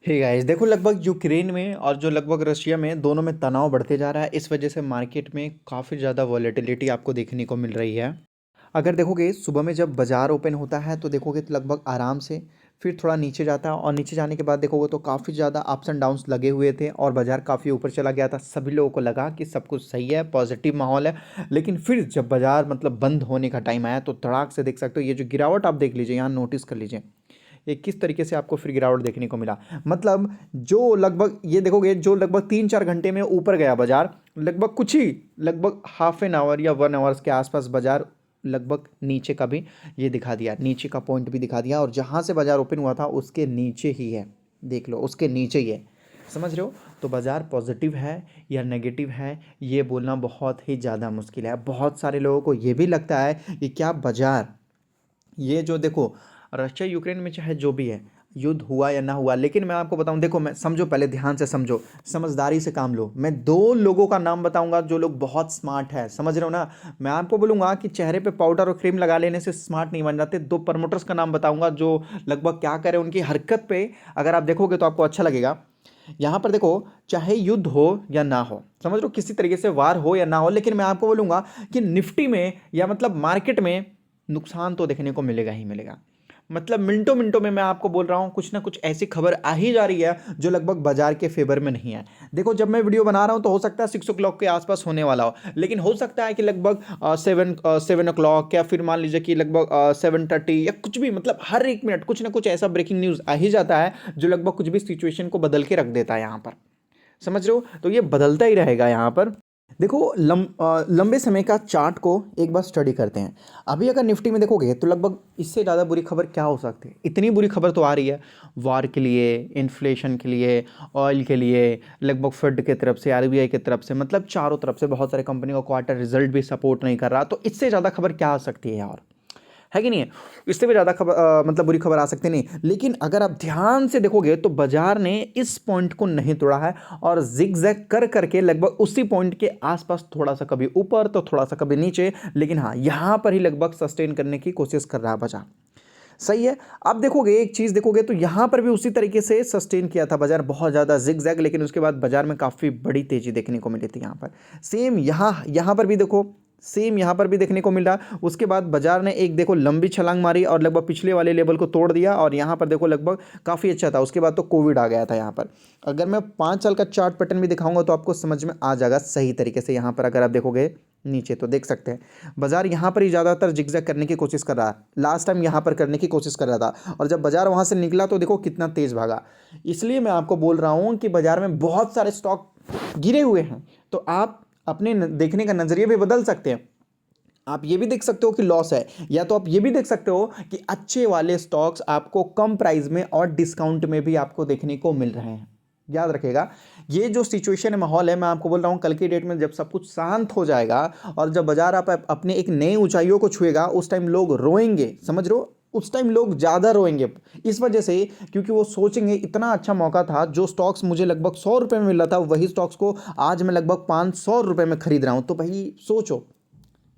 Hey guys, देखो लगभग Ukraine में और जो लगभग रशिया में दोनों में तनाव बढ़ते जा रहा है। इस वजह से मार्केट में काफ़ी ज़्यादा वॉलेटिलिटी आपको देखने को मिल रही है। अगर देखोगे सुबह में जब बाज़ार ओपन होता है तो देखोगे तो लगभग आराम से फिर थोड़ा नीचे जाता है और नीचे जाने के बाद देखोगे तो काफ़ी ज़्यादा अप्स एंड डाउन्स लगे हुए थे और बाज़ार काफ़ी ऊपर चला गया था। सभी लोगों को लगा कि सब कुछ सही है, पॉजिटिव माहौल है। लेकिन फिर जब बाज़ार मतलब बंद होने का टाइम आया तो तड़ाक से देख सकते हो, ये जो गिरावट आप देख लीजिए, यहाँ नोटिस कर लीजिए ये किस तरीके से आपको फिर गिरावट देखने को मिला। मतलब जो लगभग ये देखोगे, जो लगभग 3-4 घंटे में ऊपर गया बाजार, लगभग कुछ ही लगभग हाफ एन आवर या 1 आवर्स के आसपास बाजार लगभग नीचे का भी ये दिखा दिया, नीचे का पॉइंट भी दिखा दिया और जहाँ से बाजार ओपन हुआ था उसके नीचे ही है। देख लो, उसके नीचे ही है। समझ रहे हो? तो बाज़ार पॉजिटिव है या नेगेटिव है, ये बोलना बहुत ही ज़्यादा मुश्किल है। बहुत सारे लोगों को ये भी लगता है कि क्या बाजार, ये जो देखो रशिया यूक्रेन में चाहे जो भी है, युद्ध हुआ या ना हुआ, लेकिन मैं आपको बताऊं, देखो मैं समझो, पहले ध्यान से समझो, समझदारी से काम लो। मैं दो लोगों का नाम बताऊंगा जो लोग बहुत स्मार्ट है, समझ रहे हो ना। मैं आपको बोलूंगा कि चेहरे पे पाउडर और क्रीम लगा लेने से स्मार्ट नहीं बन जाते। दो प्रमोटर्स का नाम बताऊंगा जो लगभग क्या करें, उनकी हरकत पे अगर आप देखोगे तो आपको अच्छा लगेगा। यहाँ पर देखो, चाहे युद्ध हो या ना हो, समझ लो किसी तरीके से वार हो या ना हो, लेकिन मैं आपको बोलूंगा कि निफ्टी में या मतलब मार्केट में नुकसान तो देखने को मिलेगा ही मिलेगा। मतलब मिनटों मिनटों में मैं आपको बोल रहा हूँ, कुछ ना कुछ ऐसी खबर आ ही जा रही है जो लगभग बाजार के फेवर में नहीं है। देखो, जब मैं वीडियो बना रहा हूँ तो हो सकता है 6 o'clock के आसपास होने वाला हो, लेकिन हो सकता है कि लगभग 7 o'clock या फिर मान लीजिए कि लगभग 7:30 या कुछ भी, मतलब हर एक मिनट कुछ ना कुछ ऐसा ब्रेकिंग न्यूज़ आ ही जाता है जो लगभग कुछ भी सिचुएशन को बदल के रख देता है यहाँ पर। समझ रहे हो? तो ये बदलता ही रहेगा यहाँ पर। देखो, लंबे समय का चार्ट को एक बार स्टडी करते हैं। अभी अगर निफ्टी में देखोगे तो लगभग इससे ज़्यादा बुरी खबर क्या हो सकती है? इतनी बुरी खबर तो आ रही है वार के लिए, इन्फ्लेशन के लिए, ऑयल के लिए, लगभग फेड की तरफ से, आरबीआई की तरफ से, मतलब चारों तरफ से बहुत सारे कंपनी का क्वार्टर रिजल्ट भी सपोर्ट नहीं कर रहा। तो इससे ज़्यादा खबर क्या आ सकती है यार? है कि नहीं है? इससे भी ज़्यादा खबर मतलब बुरी खबर आ सकती नहीं। लेकिन अगर आप ध्यान से देखोगे तो बाजार ने इस पॉइंट को नहीं तोड़ा है और जिगजैग कर करके लगभग उसी पॉइंट के आसपास, थोड़ा सा कभी ऊपर तो थोड़ा सा कभी नीचे, लेकिन हाँ यहां पर ही लगभग सस्टेन करने की कोशिश कर रहा है बाजार। सही है। अब देखोगे, एक चीज देखोगे तो यहां पर भी उसी तरीके से सस्टेन किया था बाजार, बहुत ज्यादा जिगजैग, लेकिन उसके बाद बाजार में काफी बड़ी तेजी देखने को मिली थी यहां पर। सेम यहां यहां पर भी देखो, सेम यहां पर भी देखने को मिल रहा। उसके बाद बाजार ने एक देखो लंबी छलांग मारी और लगभग पिछले वाले लेवल को तोड़ दिया और यहां पर देखो लगभग काफी अच्छा था। उसके बाद तो कोविड आ गया था यहां पर। अगर मैं 5 साल का चार्ट पैटर्न भी दिखाऊंगा तो आपको समझ में आ जाएगा सही तरीके से। यहां पर अगर आप देखोगे नीचे तो देख सकते हैं बाजार यहां पर ही ज़्यादातर जिगजैग करने की कोशिश कर रहा है। लास्ट टाइम यहां पर करने की कोशिश कर रहा था और जब बाजार वहां से निकला तो देखो कितना तेज भागा। इसलिए मैं आपको बोल रहा हूं कि बाजार में बहुत सारे स्टॉक गिरे हुए हैं, तो आप अपने देखने का नजरिया भी बदल सकते हैं। आप ये भी देख सकते हो कि लॉस है, या तो आप ये भी देख सकते हो कि अच्छे वाले स्टॉक्स आपको कम प्राइस में और डिस्काउंट में भी आपको देखने को मिल रहे हैं। याद रखिएगा, ये जो सिचुएशन है, माहौल है, मैं आपको बोल रहा हूँ कल की डेट में जब सब कुछ शांत हो जाएगा और जब बाजार आप अपने एक नई ऊंचाइयों को छुएगा, उस टाइम लोग रोएंगे। समझ रहे हो? उस टाइम लोग ज़्यादा रोएंगे इस वजह से, क्योंकि वो सोचेंगे इतना अच्छा मौका था, जो स्टॉक्स मुझे लगभग 100 रुपये में मिल रहा था वही स्टॉक्स को आज मैं लगभग 500 रुपये में खरीद रहा हूँ। तो भाई सोचो,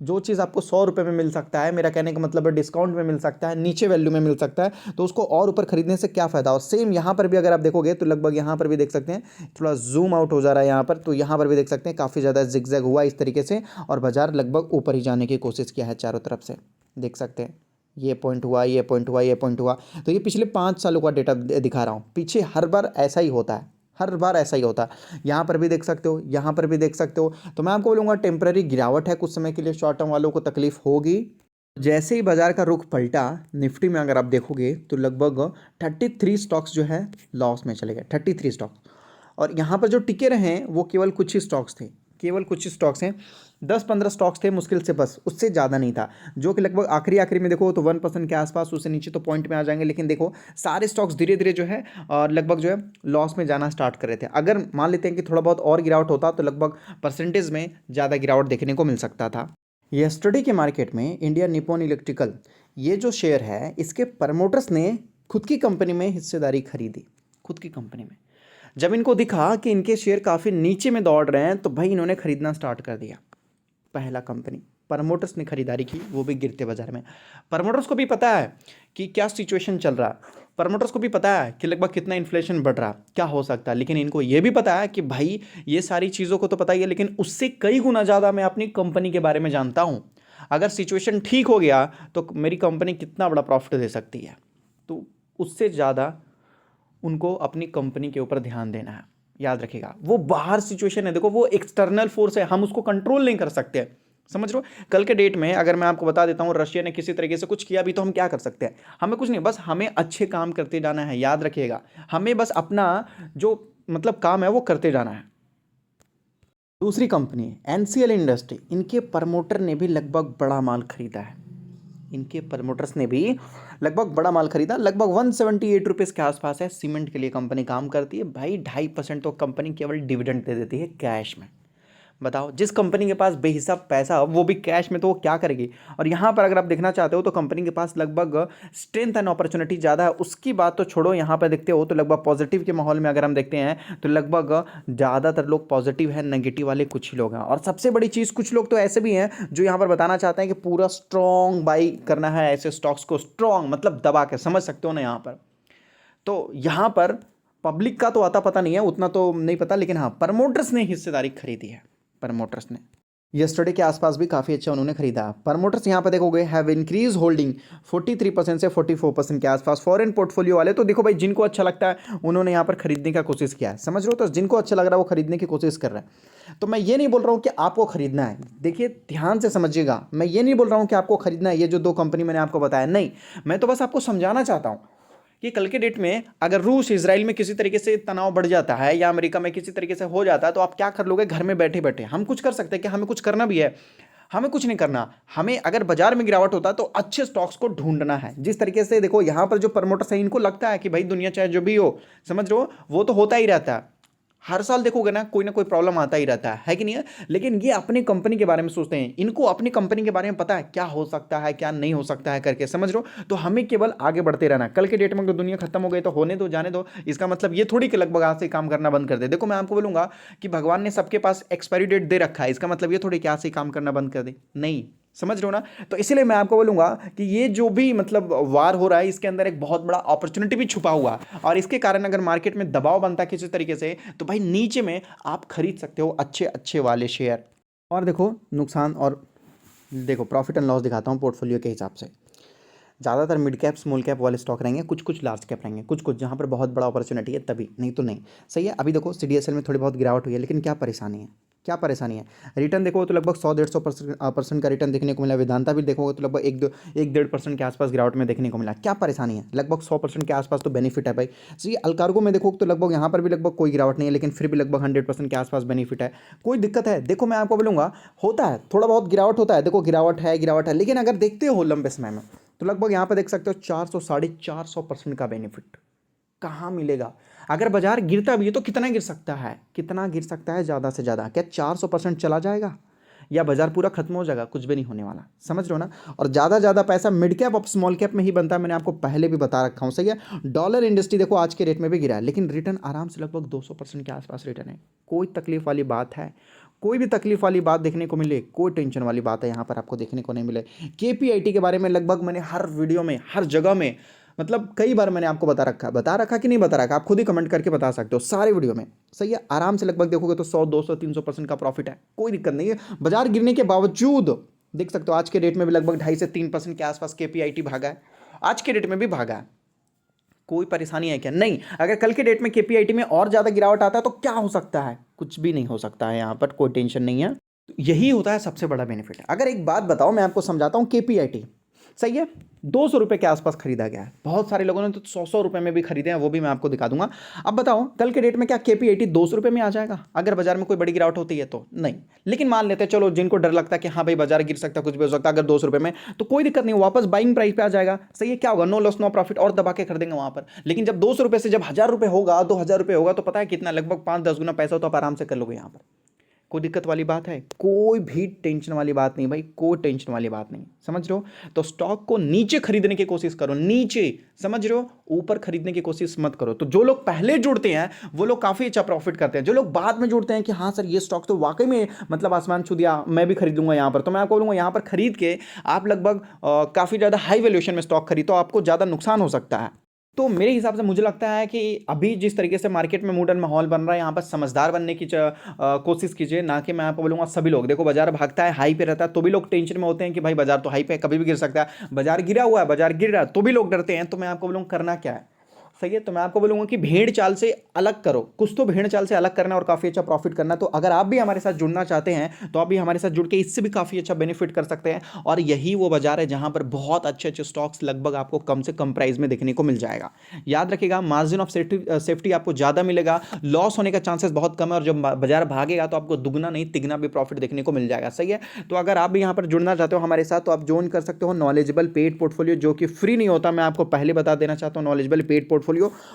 जो चीज़ आपको 100 रुपये में मिल सकता है, मेरा कहने का मतलब है डिस्काउंट में मिल सकता है, नीचे वैल्यू में मिल सकता है, तो उसको और ऊपर खरीदने से क्या फ़ायदा। और सेम यहाँ पर भी अगर आप देखोगे तो लगभग यहाँ पर भी देख सकते हैं, थोड़ा जूम आउट हो जा रहा है यहाँ पर, तो यहाँ पर भी देख सकते हैं काफ़ी ज़्यादा जिगजैग हुआ इस तरीके से और बाजार लगभग ऊपर ही जाने की कोशिश किया है चारों तरफ से। देख सकते हैं ये पॉइंट हुआ, ये पॉइंट हुआ, ये पॉइंट हुआ। तो ये पिछले 5 सालों का डेटा दिखा रहा हूँ, पीछे हर बार ऐसा ही होता है, हर बार ऐसा ही होता है। यहाँ पर भी देख सकते हो, यहाँ पर भी देख सकते हो। तो मैं आपको बोलूँगा टेम्पररी गिरावट है, कुछ समय के लिए शॉर्ट टर्म वालों को तकलीफ होगी। जैसे ही बाजार का रुख पलटा, निफ्टी में अगर आप देखोगे तो लगभग 33 स्टॉक्स जो है लॉस में चले गए, 33 स्टॉक्स। और यहाँ पर जो टिके रहे हैं वो केवल कुछ ही स्टॉक्स थे, केवल कुछ ही स्टॉक्स हैं, 10-15 स्टॉक्स थे मुश्किल से, बस उससे ज़्यादा नहीं था। जो कि लगभग आखिरी आखिरी में देखो तो 1% के आसपास, उससे नीचे तो पॉइंट में आ जाएंगे, लेकिन देखो सारे स्टॉक्स धीरे धीरे जो है और लगभग जो है लॉस में जाना स्टार्ट कर रहे थे। अगर मान लेते हैं कि थोड़ा बहुत और गिरावट होता तो लगभग परसेंटेज में ज़्यादा गिरावट देखने को मिल सकता था। यस्टरडे के मार्केट में इंडिया निप्पॉन इलेक्ट्रिकल, ये जो शेयर है, इसके प्रमोटर्स ने खुद की कंपनी में हिस्सेदारी खरीदी, खुद की कंपनी में। जब इनको दिखा कि इनके शेयर काफ़ी नीचे में दौड़ रहे हैं तो भाई इन्होंने खरीदना स्टार्ट कर दिया। पहला कंपनी, प्रमोटर्स ने खरीदारी की, वो भी गिरते बाजार में। प्रमोटर्स को भी पता है कि क्या सिचुएशन चल रहा, प्रमोटर्स को भी पता है कि लगभग कितना इन्फ्लेशन बढ़ रहा, क्या हो सकता है, लेकिन इनको ये भी पता है कि भाई ये सारी चीज़ों को तो पता ही है, लेकिन उससे कई गुना ज़्यादा मैं अपनी कंपनी के बारे में जानता हूँ। अगर सिचुएशन ठीक हो गया तो मेरी कंपनी कितना बड़ा प्रॉफिट दे सकती है, तो उससे ज़्यादा उनको अपनी कंपनी के ऊपर ध्यान देना है। याद रखिएगा, वो बाहर सिचुएशन है, देखो वो एक्सटर्नल फोर्स है, हम उसको कंट्रोल नहीं कर सकते, समझ रहे हो। कल के डेट में अगर मैं आपको बता देता हूँ रशिया ने किसी तरीके से कुछ किया भी, तो हम क्या कर सकते हैं, हमें कुछ नहीं, बस हमें अच्छे काम करते जाना है। याद रखिएगा, हमें बस अपना जो मतलब काम है वो करते जाना है। दूसरी कंपनी एनसीएल इंडस्ट्री, इनके प्रमोटर ने भी लगभग बड़ा माल खरीदा है, इनके प्रमोटर्स ने भी लगभग बड़ा माल खरीदा, लगभग 178 रुपीज़ के आसपास है। सीमेंट के लिए कंपनी काम करती है भाई, 2.5% तो कंपनी केवल डिविडेंड दे देती है कैश में। बताओ, जिस कंपनी के पास बेहिसाब पैसा, वो भी कैश में, तो वो क्या करेगी। और यहाँ पर अगर आप देखना चाहते हो तो कंपनी के पास लगभग स्ट्रेंथ एंड अपॉर्चुनिटी ज़्यादा है, उसकी बात तो छोड़ो। यहाँ पर देखते हो तो लगभग पॉजिटिव के माहौल में अगर हम देखते हैं तो लगभग ज़्यादातर लोग पॉजिटिव है, नेगेटिव वाले कुछ ही लोग हैं। और सबसे बड़ी चीज़, कुछ लोग तो ऐसे भी हैं जो यहाँ पर बताना चाहते हैं कि पूरा स्ट्रॉन्ग बाई करना है ऐसे स्टॉक्स को, स्ट्रॉन्ग मतलब दबा के, समझ सकते हो ना। यहाँ पर तो यहाँ पर पब्लिक का तो आता पता नहीं है, उतना तो नहीं पता, लेकिन हाँ प्रमोटर्स ने हिस्सेदारी खरीदी है। प्रमोटर्स ने यस्टरडे के आसपास भी काफ़ी अच्छा उन्होंने खरीदा। प्रमोटर्स यहाँ पर देखोगे हैव इंक्रीज होल्डिंग 43% से 44% के आसपास। फॉरेन पोर्टफोलियो वाले तो देखो भाई, जिनको अच्छा लगता है उन्होंने यहाँ पर खरीदने का कोशिश किया है, समझ रहे हो। तो जिनको अच्छा लग रहा है वो खरीदने की कोशिश कर रहा है। तो मैं ये नहीं बोल रहा हूँ कि आपको खरीदना है, देखिए ध्यान से समझिएगा, मैं ये नहीं बोल रहा हूँ कि आपको खरीदना है ये जो दो कंपनी मैंने आपको बताया, नहीं। मैं तो बस आपको समझाना चाहता हूँ कि कल के डेट में अगर रूस इजराइल में किसी तरीके से तनाव बढ़ जाता है या अमेरिका में किसी तरीके से हो जाता है, तो आप क्या कर लोगे घर में बैठे बैठे। हम कुछ कर सकते हैं कि हमें कुछ करना भी है, हमें कुछ नहीं करना। हमें अगर बाजार में गिरावट होता है तो अच्छे स्टॉक्स को ढूंढना है। जिस तरीके से देखो यहाँ पर जो प्रमोटर्स हैं, इनको लगता है कि भाई दुनिया चाहे जो भी हो, समझ रहे हो, वो तो होता ही रहता है। हर साल देखोगे ना कोई प्रॉब्लम आता ही रहता है कि नहीं है। लेकिन ये अपनी कंपनी के बारे में सोचते हैं, इनको अपनी कंपनी के बारे में पता है क्या हो सकता है क्या नहीं हो सकता है करके, समझ लो। तो हमें केवल आगे बढ़ते रहना। कल के डेट में अगर दुनिया खत्म हो गई तो होने दो, जाने दो। इसका मतलब ये थोड़ी कि लगभग आज से काम करना बंद कर दे। देखो मैं आपको बोलूंगा कि भगवान ने सबके पास एक्सपायरी डेट दे रखा है, इसका मतलब ये थोड़ी कि आज से काम करना बंद कर दे, नहीं, समझ रहे हो ना। तो इसीलिए मैं आपको बोलूंगा कि ये जो भी मतलब वार हो रहा है, इसके अंदर एक बहुत बड़ा अपॉर्चुनिटी भी छुपा हुआ है। और इसके कारण अगर मार्केट में दबाव बनता है किसी तरीके से, तो भाई नीचे में आप खरीद सकते हो अच्छे अच्छे वाले शेयर। और देखो नुकसान, और देखो प्रॉफिट एंड लॉस दिखाता हूँ पोर्टफोलियो के हिसाब से। ज़्यादातर मिड कैप स्मॉल कैप वाले स्टॉक रहेंगे, कुछ कुछ लार्ज कैप रहेंगे, कुछ कुछ जहाँ पर बहुत बड़ा अपॉर्चुनिटी है तभी, नहीं तो नहीं। सही है। अभी देखो सीडीएसएल में थोड़ी बहुत गिरावट हुई है, लेकिन क्या परेशानी है, क्या परेशानी है। रिटर्न देखो तो लगभग 100-150% का रिटर्न देखने को मिला। वेदांता भी देखोगे तो लगभग 1-1.5% के आसपास गिरावट में देखने को मिला। क्या परेशानी है, लगभग 100% के आसपास तो बेनिफिट है भाई। सही। अल्कार्गो में देखो तो लगभग यहाँ पर भी लगभग कोई गिरावट नहीं है, लेकिन फिर भी लगभग 100% के आसपास बेनिफिट है। कोई दिक्कत है, देखो मैं आपको बोलूँगा होता है थोड़ा बहुत गिरावट होता है, देखो गिरावट है, लेकिन अगर देखते हो लंबे समय में तो लगभग यहाँ पर देख सकते हो 400-450% का बेनिफिट कहाँ मिलेगा। अगर बाजार गिरता भी है तो कितना गिर सकता है, कितना गिर सकता है, ज़्यादा से ज़्यादा क्या 400% चला जाएगा या बाजार पूरा खत्म हो जाएगा, कुछ भी नहीं होने वाला, समझ रहे हो ना। और ज़्यादा पैसा मिड कैप और स्मॉल कैप में ही बनता है, मैंने आपको पहले भी बता रखा हूँ। सही है। डॉलर इंडस्ट्री देखो आज के रेट में भी गिरा है, लेकिन रिटर्न आराम से लगभग 200% के आसपास रिटर्न है। कोई तकलीफ वाली बात है, कोई भी तकलीफ वाली बात देखने को मिले, कोई टेंशन वाली बात है यहाँ पर आपको देखने को नहीं मिले। केपीआईटी के बारे में लगभग मैंने हर वीडियो में, हर जगह में, मतलब कई बार मैंने आपको बता रखा कि नहीं बता रखा, आप खुद ही कमेंट करके बता सकते हो सारे वीडियो में। सही है। आराम से लगभग देखोगे तो 100-200-300% का प्रॉफिट है, कोई दिक्कत नहीं है। बाजार गिरने के बावजूद देख सकते हो आज के डेट में भी लगभग 2.5 से 3% के आसपास केपीआईटी भागा है, आज के डेट में भी भागा है। कोई परेशानी है क्या, नहीं। अगर कल के डेट में केपीआईटी में और ज़्यादा गिरावट आता है तो क्या हो सकता है, कुछ भी नहीं हो सकता है, यहाँ पर कोई टेंशन नहीं है। यही होता है सबसे बड़ा बेनिफिट। अगर एक बात बताओ, मैं आपको समझाता हूँ। केपीआईटी सही है 200 रुपये के आसपास खरीदा गया है, बहुत सारे लोगों ने तो 100 रुपये में भी खरीदे हैं, वो भी मैं आपको दिखा दूंगा। अब बताओ कल के डेट में क्या केपीआईटी 200 रुपये में आ जाएगा अगर बाजार में कोई बड़ी गिरावट होती है तो, नहीं। लेकिन मान लेते हैं, चलो जिनको डर लगता है कि हाँ भाई बाजार गिर सकता है, कुछ भी हो सकता है, अगर 200 रुपये में तो कोई दिक्कत नहीं, वापस बाइंग प्राइस पे आ जाएगा। सही है। क्या होगा, नो लॉस नो प्रॉफिट, और दबा के खरीदेंगे वहां पर। लेकिन जब 200 रुपये से जब 1000 रुपये होगा, 2000 रुपये होगा, तो पता है कितना, लगभग 5-10 गुना पैसा हो तो आप आराम से कर लोगे यहाँ पर। कोई दिक्कत वाली बात है? कोई भी टेंशन वाली बात नहीं भाई, कोई टेंशन वाली बात नहीं, समझ रहे हो? तो स्टॉक को नीचे खरीदने की कोशिश करो, नीचे, समझ रहे हो? ऊपर खरीदने की कोशिश मत करो। तो जो लोग पहले जुड़ते हैं वो लोग काफी अच्छा प्रॉफिट करते हैं। जो लोग बाद में जुड़ते हैं कि हाँ सर ये स्टॉक तो वाकई में मतलब आसमान छू दिया, मैं भी खरीद लूंगा यहाँ पर, तो मैं आपको बोलूंगा यहाँ पर खरीद के आप लगभग काफी ज्यादा हाई वैल्यूएशन में स्टॉक खरीदो, आपको ज्यादा नुकसान हो सकता है। तो मेरे हिसाब से मुझे लगता है कि अभी जिस तरीके से मार्केट में मूड एंड माहौल बन रहा है, यहाँ पर समझदार बनने की कोशिश कीजिए, ना कि मैं आपको बोलूँगा सभी लोग। देखो बाजार भागता है, हाई पे रहता है तो भी लोग टेंशन में होते हैं कि भाई बाजार तो हाई पे है, कभी भी गिर सकता है। बाजार गिरा हुआ है, बाजार गिर रहा है तो भी लोग डरते हैं। तो मैं आपको बोलूँगा करना क्या है, सही है? तो मैं आपको बोलूंगा कि भेड़ चाल से अलग करो, कुछ तो भेड़ चाल से अलग करना और काफी अच्छा प्रॉफिट करना। तो अगर आप भी हमारे साथ जुड़ना चाहते हैं तो आप भी हमारे साथ जुड़ के इससे भी काफी अच्छा बेनिफिट कर सकते हैं। और यही वो बाजार है जहां पर बहुत अच्छे अच्छे स्टॉक्स लगभग आपको कम से कम प्राइस में देखने को मिल जाएगा। याद रखिएगा, मार्जिन ऑफ सेफ्टी आपको ज्यादा मिलेगा, लॉस होने का चांसेस बहुत कम है, और जब बाजार भागेगा तो आपको दुगना नहीं तिगना भी प्रॉफिट देखने को मिल जाएगा, सही है? तो अगर आप भी यहाँ पर जुड़ना चाहते हो हमारे साथ तो आप ज्वाइन कर सकते हो नॉलेजेबल पेड पोर्टफोलियो, जो कि फ्री नहीं होता, मैं आपको पहले बता देना चाहता हूँ। नॉलेजेबल पेड पोर्टफोलियो,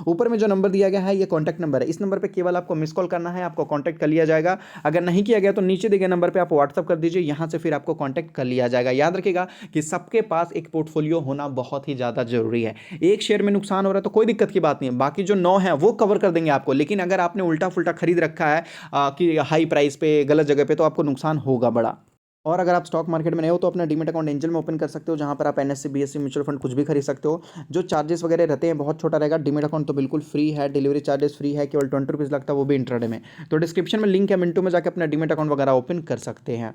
ऊपर में जो नंबर दिया गया है ये कॉन्टैक्ट नंबर है, इस नंबर पे केवल आपको मिस कॉल करना है, आपको कॉन्टैक्ट कर लिया जाएगा। अगर नहीं किया गया तो नीचे दिए गए नंबर पे आप व्हाट्सअप कर दीजिए, यहां से फिर आपको कॉन्टैक्ट कर लिया जाएगा। याद रखिएगा कि सबके पास एक पोर्टफोलियो होना बहुत ही ज्यादा जरूरी है। एक शेयर में नुकसान हो रहा है तो कोई दिक्कत की बात नहीं है, बाकी जो 9 है वो कवर कर देंगे आपको। लेकिन अगर आपने उल्टा फुल्टा खरीद रखा है कि हाई प्राइस पे गलत जगह पे, तो आपको नुकसान होगा बड़ा। और अगर आप स्टॉक मार्केट में नए हो तो अपना डीमेट अकाउंट एंजल में ओपन कर सकते हो, जहां पर आप एनएससी बीएससी म्यूचुअल फंड कुछ भी खरीद सकते हो। जो चार्जेस वगैरह रहते हैं बहुत छोटा रहेगा। डीमेट अकाउंट तो बिल्कुल फ्री है, डिलीवरी चार्जेस फ्री है, केवल 20 रुपीज़ लगता है, वो भी इंट्राडे में। तो डिस्क्रिप्शन में लिंक है, मिनटों में जाकर अपना डीमेट अकाउंट वगैरह ओपन कर सकते हैं।